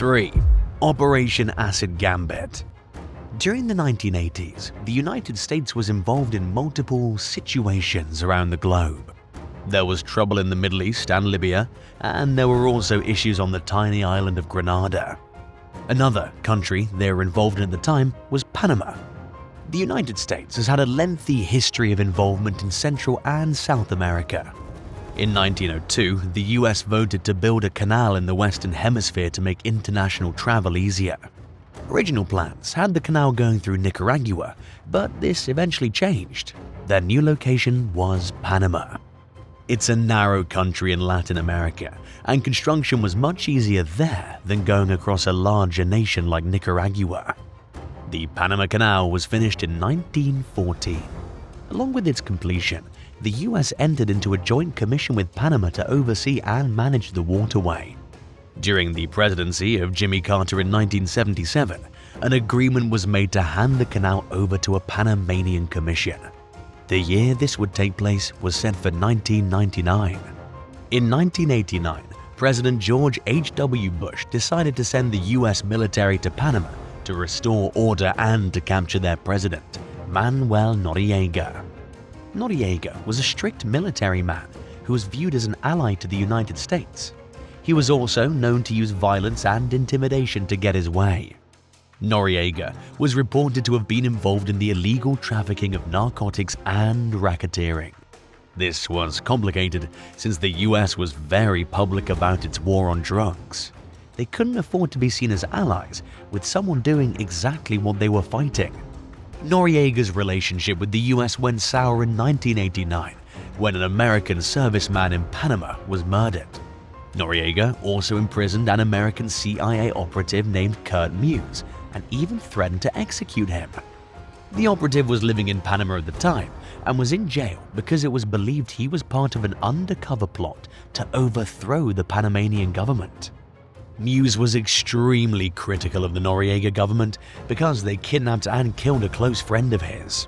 3. Operation Acid Gambit. During the 1980s, the United States was involved in multiple situations around the globe. There was trouble in the Middle East and Libya, and there were also issues on the tiny island of Grenada. Another country they were involved in at the time was Panama. The United States has had a lengthy history of involvement in Central and South America. In 1902, the US voted to build a canal in the Western Hemisphere to make international travel easier. Original plans had the canal going through Nicaragua, but this eventually changed. Their new location was Panama. It's a narrow country in Latin America, and construction was much easier there than going across a larger nation like Nicaragua. The Panama Canal was finished in 1914. Along with its completion, the US entered into a joint commission with Panama to oversee and manage the waterway. During the presidency of Jimmy Carter in 1977, an agreement was made to hand the canal over to a Panamanian commission. The year this would take place was set for 1999. In 1989, President George H.W. Bush decided to send the US military to Panama to restore order and to capture their president, Manuel Noriega. Noriega was a strict military man who was viewed as an ally to the United States. He was also known to use violence and intimidation to get his way. Noriega was reported to have been involved in the illegal trafficking of narcotics and racketeering. This was complicated since the US was very public about its war on drugs. They couldn't afford to be seen as allies with someone doing exactly what they were fighting. Noriega's relationship with the US went sour in 1989 when an American serviceman in Panama was murdered. Noriega also imprisoned an American CIA operative named Kurt Muse and even threatened to execute him. The operative was living in Panama at the time and was in jail because it was believed he was part of an undercover plot to overthrow the Panamanian government. Muse was extremely critical of the Noriega government because they kidnapped and killed a close friend of his.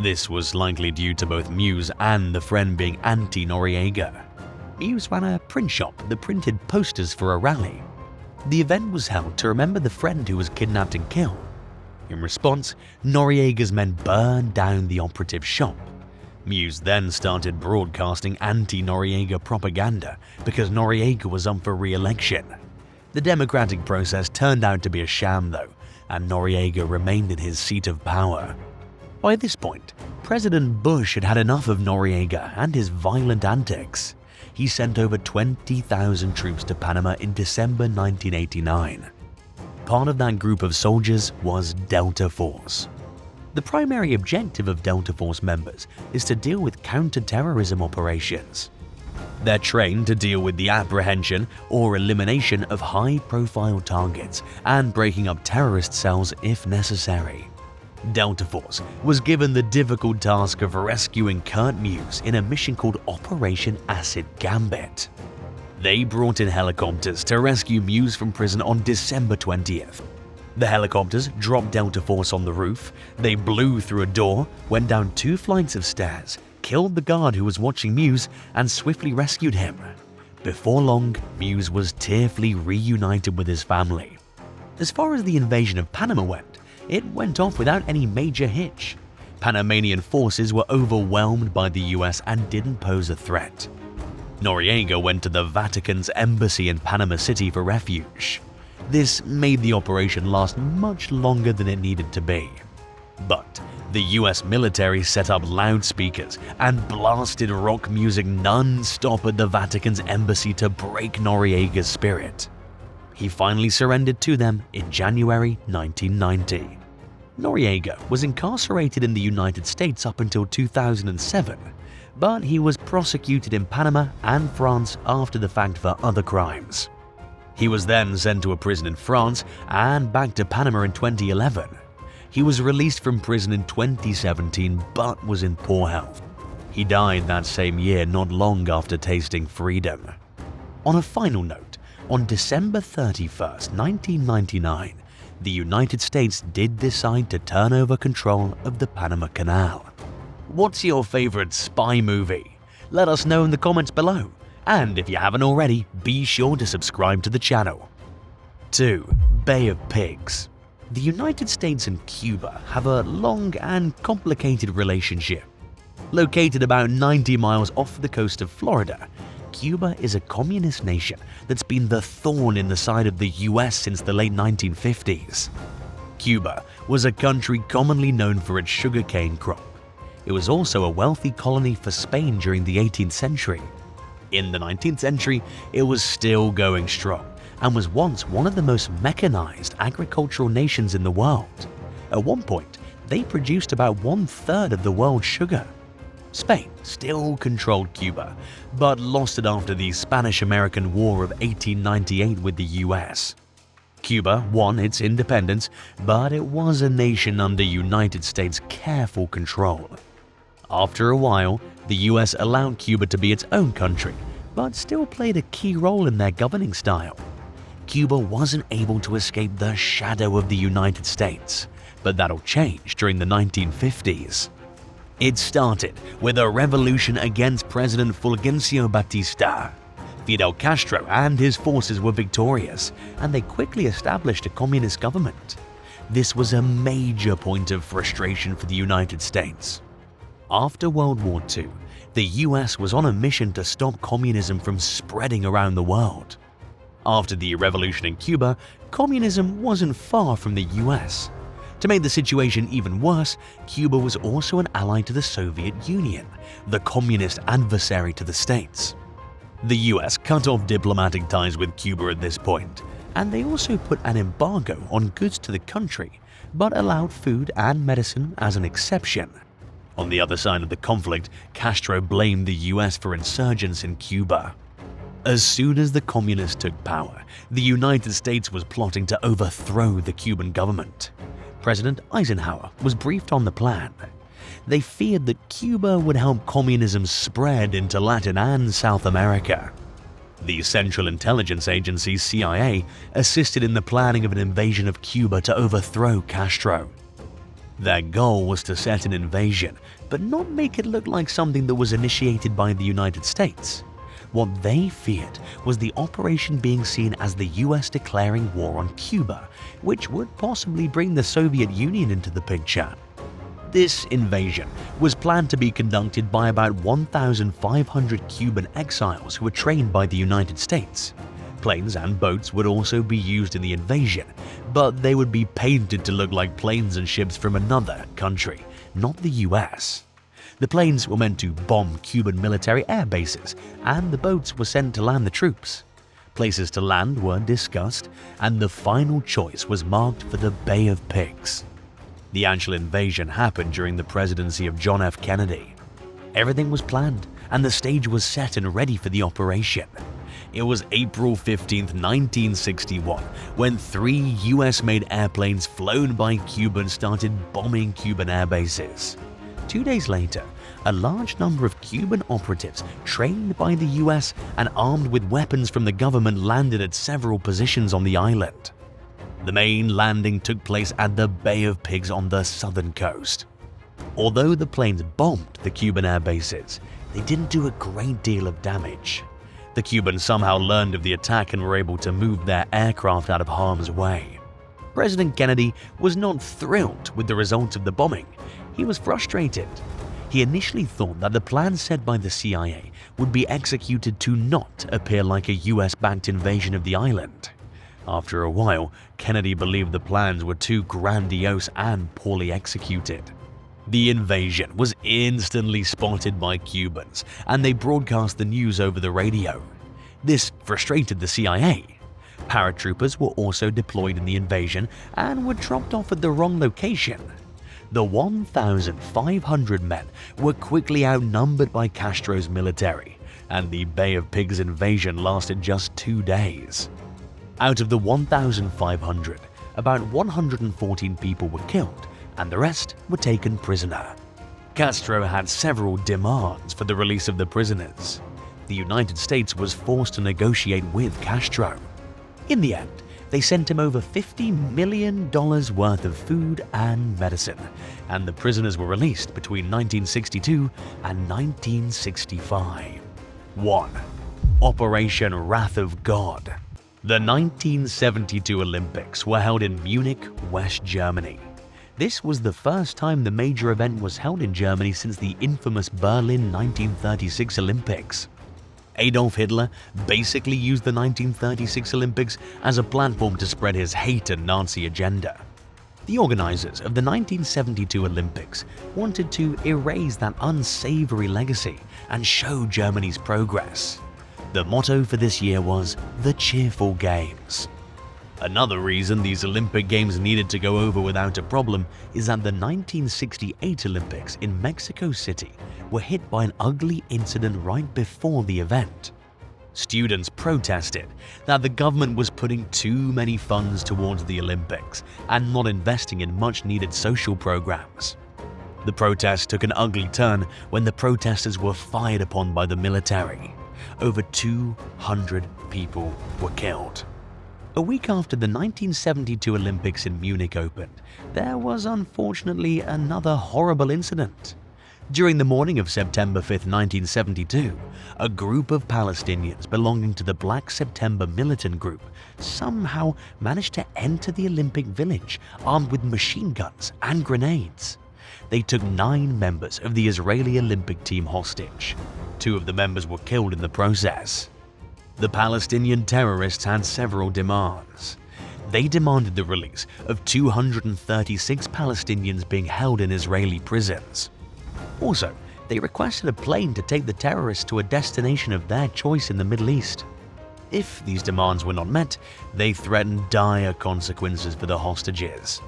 This was likely due to both Muse and the friend being anti-Noriega. Muse ran a print shop that printed posters for a rally. The event was held to remember the friend who was kidnapped and killed. In response, Noriega's men burned down the operative shop. Muse then started broadcasting anti-Noriega propaganda because Noriega was up for re-election. The democratic process turned out to be a sham though, and Noriega remained in his seat of power. By this point, President Bush had had enough of Noriega and his violent antics. He sent over 20,000 troops to Panama in December 1989. Part of that group of soldiers was Delta Force. The primary objective of Delta Force members is to deal with counter-terrorism operations. They're trained to deal with the apprehension or elimination of high-profile targets and breaking up terrorist cells if necessary. Delta Force was given the difficult task of rescuing Kurt Muse in a mission called Operation Acid Gambit. They brought in helicopters to rescue Muse from prison on December 20th. The helicopters dropped Delta Force on the roof, they blew through a door, went down 2 flights of stairs, killed the guard who was watching Muse, and swiftly rescued him. Before long, Muse was tearfully reunited with his family. As far as the invasion of Panama went, it went off without any major hitch. Panamanian forces were overwhelmed by the US and didn't pose a threat. Noriega went to the Vatican's embassy in Panama City for refuge. This made the operation last much longer than it needed to be. But the US military set up loudspeakers and blasted rock music non-stop at the Vatican's embassy to break Noriega's spirit. He finally surrendered to them in January 1990. Noriega was incarcerated in the United States up until 2007, but he was prosecuted in Panama and France after the fact for other crimes. He was then sent to a prison in France and back to Panama in 2011. He was released from prison in 2017 but was in poor health. He died that same year not long after tasting freedom. On a final note, on December 31st, 1999, the United States did decide to turn over control of the Panama Canal. What's your favorite spy movie? Let us know in the comments below. And if you haven't already, be sure to subscribe to the channel. 2. Bay of Pigs. The United States and Cuba have a long and complicated relationship. Located about 90 miles off the coast of Florida, Cuba is a communist nation that's been the thorn in the side of the US since the late 1950s. Cuba was a country commonly known for its sugarcane crop. It was also a wealthy colony for Spain during the 18th century. In the 19th century, it was still going strong and was once one of the most mechanized agricultural nations in the world. At one point, they produced about 1/3 of the world's sugar. Spain still controlled Cuba, but lost it after the Spanish-American War of 1898 with the US. Cuba won its independence, but it was a nation under United States careful control. After a while, the US allowed Cuba to be its own country, but still played a key role in their governing style. Cuba wasn't able to escape the shadow of the United States, but that'll change during the 1950s. It started with a revolution against President Fulgencio Batista. Fidel Castro and his forces were victorious, and they quickly established a communist government. This was a major point of frustration for the United States. After World War II, the US was on a mission to stop communism from spreading around the world. After the revolution in Cuba, communism wasn't far from the US. To make the situation even worse, Cuba was also an ally to the Soviet Union, the communist adversary to the States. The US cut off diplomatic ties with Cuba at this point, and they also put an embargo on goods to the country, but allowed food and medicine as an exception. On the other side of the conflict, Castro blamed the US for insurgents in Cuba. As soon as the communists took power, the United States was plotting to overthrow the Cuban government. President Eisenhower was briefed on the plan. They feared that Cuba would help communism spread into Latin and South America. The Central Intelligence Agency CIA assisted in the planning of an invasion of Cuba to overthrow Castro. Their goal was to set an invasion, but not make it look like something that was initiated by the United States. What they feared was the operation being seen as the US declaring war on Cuba, which would possibly bring the Soviet Union into the picture. This invasion was planned to be conducted by about 1,500 Cuban exiles who were trained by the United States. Planes and boats would also be used in the invasion, but they would be painted to look like planes and ships from another country, not the US. The planes were meant to bomb Cuban military air bases, and the boats were sent to land the troops. Places to land were discussed, and the final choice was marked for the Bay of Pigs. The actual invasion happened during the presidency of John F. Kennedy. Everything was planned, and the stage was set and ready for the operation. It was April 15, 1961, when 3 US-made airplanes flown by Cubans started bombing Cuban air bases. 2 days later, a large number of Cuban operatives trained by the US and armed with weapons from the government landed at several positions on the island. The main landing took place at the Bay of Pigs on the southern coast. Although the planes bombed the Cuban air bases, they didn't do a great deal of damage. The Cubans somehow learned of the attack and were able to move their aircraft out of harm's way. President Kennedy was not thrilled with the results of the bombing. He was frustrated. He initially thought that the plan set by the CIA would be executed to not appear like a US-backed invasion of the island. After a while, Kennedy believed the plans were too grandiose and poorly executed. The invasion was instantly spotted by Cubans, and they broadcast the news over the radio. This frustrated the CIA. Paratroopers were also deployed in the invasion and were dropped off at the wrong location. The 1,500 men were quickly outnumbered by Castro's military, and the Bay of Pigs invasion lasted just 2 days. Out of the 1,500, about 114 people were killed, and the rest were taken prisoner. Castro had several demands for the release of the prisoners. The United States was forced to negotiate with Castro. In the end, they sent him over $50 million worth of food and medicine, and the prisoners were released between 1962 and 1965. 1. Operation Wrath of God. The 1972 Olympics were held in Munich, West Germany. This was the first time the major event was held in Germany since the infamous Berlin 1936 Olympics. Adolf Hitler basically used the 1936 Olympics as a platform to spread his hate and Nazi agenda. The organizers of the 1972 Olympics wanted to erase that unsavory legacy and show Germany's progress. The motto for this year was "The Cheerful Games." Another reason these Olympic Games needed to go over without a problem is that the 1968 Olympics in Mexico City were hit by an ugly incident right before the event. Students protested that the government was putting too many funds towards the Olympics and not investing in much-needed social programs. The protest took an ugly turn when the protesters were fired upon by the military. Over 200 people were killed. A week after the 1972 Olympics in Munich opened, there was unfortunately another horrible incident. During the morning of September 5, 1972, a group of Palestinians belonging to the Black September militant group somehow managed to enter the Olympic Village armed with machine guns and grenades. They took 9 members of the Israeli Olympic team hostage. 2 of the members were killed in the process. The Palestinian terrorists had several demands. They demanded the release of 236 Palestinians being held in Israeli prisons. Also, they requested a plane to take the terrorists to a destination of their choice in the Middle East. If these demands were not met, they threatened dire consequences for the hostages.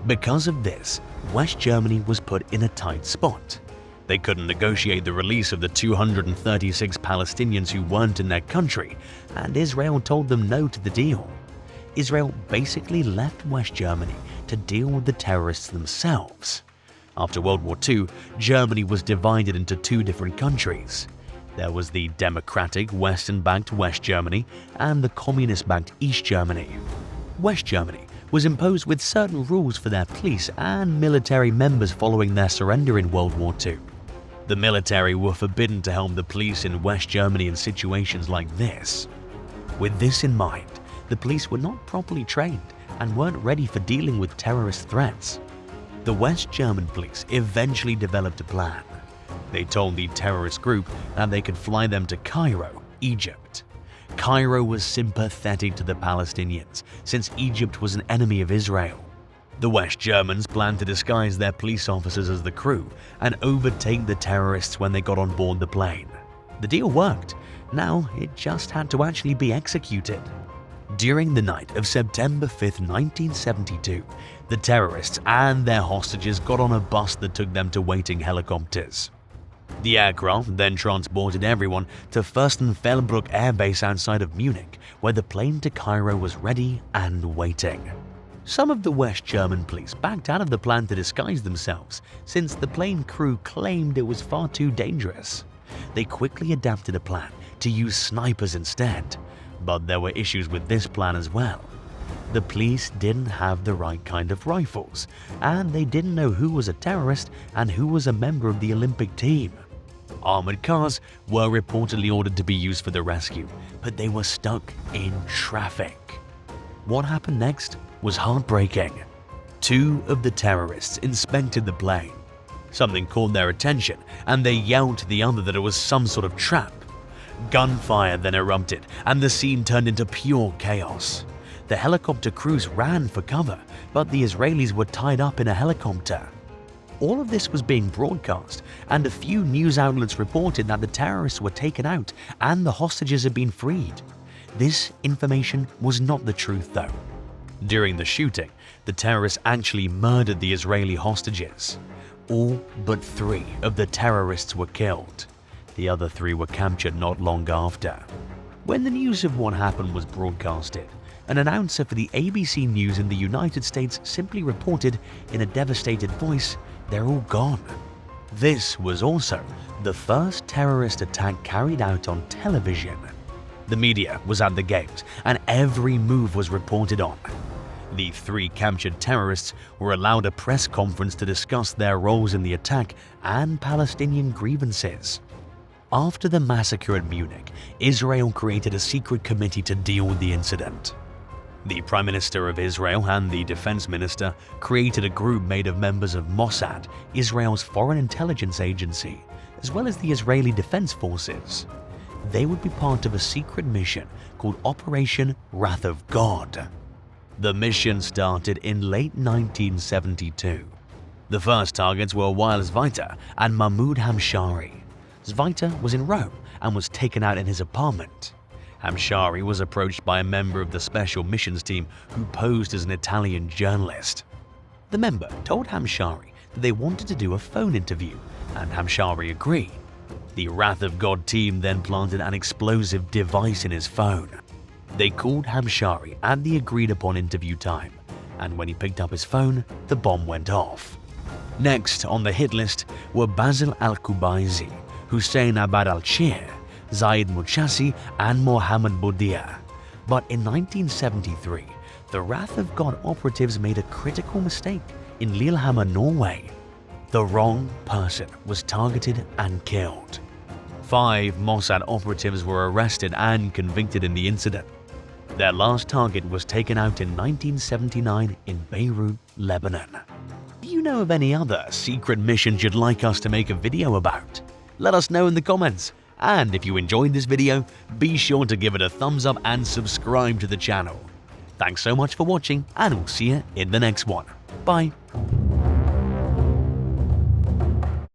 Because of this, West Germany was put in a tight spot. They couldn't negotiate the release of the 236 Palestinians who weren't in their country, and Israel told them no to the deal. Israel basically left West Germany to deal with the terrorists themselves. After World War II, Germany was divided into 2 different countries. There was the democratic Western-backed West Germany and the communist-backed East Germany. West Germany was imposed with certain rules for their police and military members following their surrender in World War II. The military were forbidden to help the police in West Germany in situations like this. With this in mind, the police were not properly trained and weren't ready for dealing with terrorist threats. The West German police eventually developed a plan. They told the terrorist group that they could fly them to Cairo, Egypt. Cairo was sympathetic to the Palestinians since Egypt was an enemy of Israel. The West Germans planned to disguise their police officers as the crew and overtake the terrorists when they got on board the plane. The deal worked. Now it just had to actually be executed. During the night of September 5, 1972, the terrorists and their hostages got on a bus that took them to waiting helicopters. The aircraft then transported everyone to Fürstenfeldbruck Air Base outside of Munich, where the plane to Cairo was ready and waiting. Some of the West German police backed out of the plan to disguise themselves, since the plane crew claimed it was far too dangerous. They quickly adapted a plan to use snipers instead, but there were issues with this plan as well. The police didn't have the right kind of rifles, and they didn't know who was a terrorist and who was a member of the Olympic team. Armored cars were reportedly ordered to be used for the rescue, but they were stuck in traffic. What happened next was heartbreaking. 2 of the terrorists inspected the plane. Something caught their attention, and they yelled to the other that it was some sort of trap. Gunfire then erupted, and the scene turned into pure chaos. The helicopter crews ran for cover, but the Israelis were tied up in a helicopter. All of this was being broadcast, and a few news outlets reported that the terrorists were taken out and the hostages had been freed. This information was not the truth though. During the shooting, the terrorists actually murdered the Israeli hostages. All but 3 of the terrorists were killed. The other 3 were captured not long after. When the news of what happened was broadcasted, an announcer for the ABC News in the United States simply reported in a devastated voice, "They're all gone." This was also the first terrorist attack carried out on television. The media was at the games, and every move was reported on. The 3 captured terrorists were allowed a press conference to discuss their roles in the attack and Palestinian grievances. After the massacre at Munich, Israel created a secret committee to deal with the incident. The Prime Minister of Israel and the Defense Minister created a group made of members of Mossad, Israel's foreign intelligence agency, as well as the Israeli Defense Forces. They would be part of a secret mission called Operation Wrath of God. The mission started in late 1972. The first targets were Wael Zweiter and Mahmoud Hamshari. Zweiter was in Rome and was taken out in his apartment. Hamshari was approached by a member of the Special Missions team who posed as an Italian journalist. The member told Hamshari that they wanted to do a phone interview, and Hamshari agreed. The Wrath of God team then planted an explosive device in his phone. They called Hamshari at the agreed-upon interview time, and when he picked up his phone, the bomb went off. Next on the hit list were Basil al-Kubaisi, Hussein Abad al-Shir, Zaid Muchassi, and Mohammed Boudia. But in 1973, the Wrath of God operatives made a critical mistake in Lillehammer, Norway. The wrong person was targeted and killed. 5 Mossad operatives were arrested and convicted in the incident. Their last target was taken out in 1979 in Beirut, Lebanon. Do you know of any other secret missions you'd like us to make a video about? Let us know in the comments. And if you enjoyed this video, be sure to give it a thumbs up and subscribe to the channel. Thanks so much for watching, and we'll see you in the next one. Bye.